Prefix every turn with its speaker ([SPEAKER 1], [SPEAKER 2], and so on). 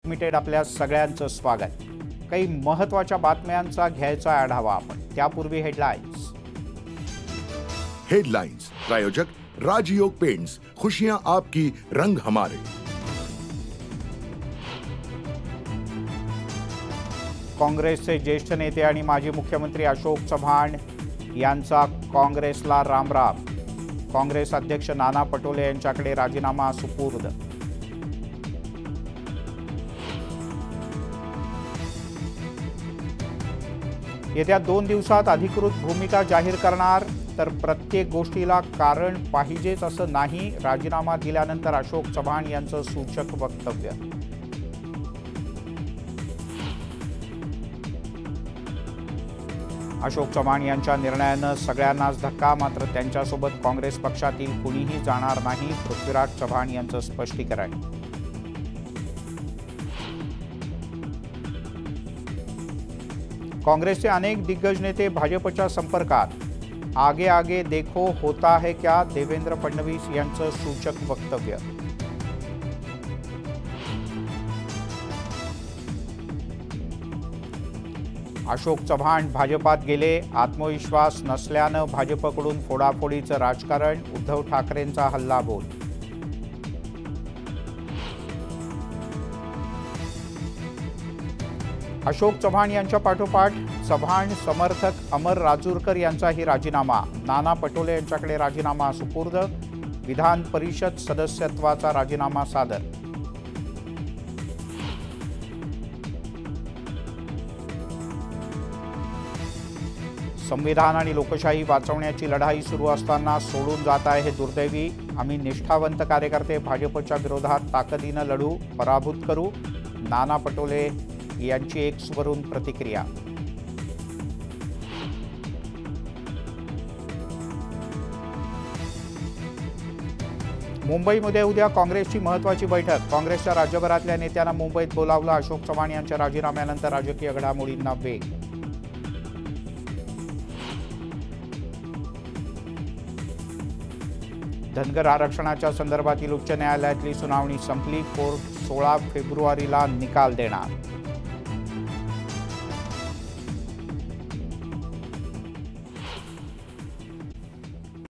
[SPEAKER 1] Limited आपल्या सगळ्यांचं स्वागत। काही महत्त्वाच्या बातम्यांचा घ्यायचा आढावा आपण। त्यापूर्वी
[SPEAKER 2] हेडलाइंस प्रायोजक राजयोग पेंट्स, खुशियां आपकी, रंग हमारे।
[SPEAKER 1] काँग्रेसचे ज्येष्ठ नेते आणि माजी मुख्यमंत्री अशोक चव्हाण यांचा काँग्रेसला रामराम। काँग्रेस अध्यक्ष नाना पटोले यांच्याकडे राजीनामा सुपूर्द। येत्या 2 दिवसात अधिकृत भूमिका जाहीर करणार, तर प्रत्येक गोष्टीला कारण पाहिजेच असं नाही, राजीनामा दिल्यानंतर अशोक चव्हाण यांचं सूचक वक्तव्य। अशोक चव्हाण यांच्या निर्णयानं सगळ्यांनाच धक्का, मात्र त्यांच्यासोबत काँग्रेस पक्षातील कुणीही जाणार नाही, पृथ्वीराज चव्हाण यांचं स्पष्टीकरण। काँग्रेसचे अनेक दिग्गज नेते भाजपच्या संपर्कात, आगे आगे देखो होता है क्या, देवेंद्र फडणवीस यांचं सूचक वक्तव्य। अशोक चव्हाण भाजपात गेले, आत्मविश्वास नसल्यानं भाजपकडून फोडाफोडीचं राजकारण, उद्धव ठाकरेंचा हल्लाबोल। अशोक चव्हाण यांच्या पाठोपाठ चव्हाण समर्थक अमर राजूरकर यांचाही राजीनामा, नाना पटोले यांच्याकडे राजीनामा सुपूर्द, विधान परिषद सदस्यत्वाचा राजीनामा सादर। संविधान आणि लोकशाही वाचवण्याची लढाई सुरू असताना सोडून जात आहे हे दुर्दैवी, आम्ही निष्ठावंत कार्यकर्ते भाजपच्या विरोधात ताकदीनं लढू, पराभूत करू, नाना पटोले यांची एक्सवरून प्रतिक्रिया। मुंबईमध्ये उद्या काँग्रेसची महत्त्वाची बैठक, काँग्रेसच्या राज्यभरातल्या नेत्यांना मुंबईत बोलावलं, अशोक चव्हाण यांच्या राजीनाम्यानंतर राजकीय घडामोडींना वेग। धनगर आरक्षणाच्या संदर्भातील उच्च न्यायालयातली सुनावणी संपली, कोर्ट 16 फेब्रुवारीला निकाल देणार।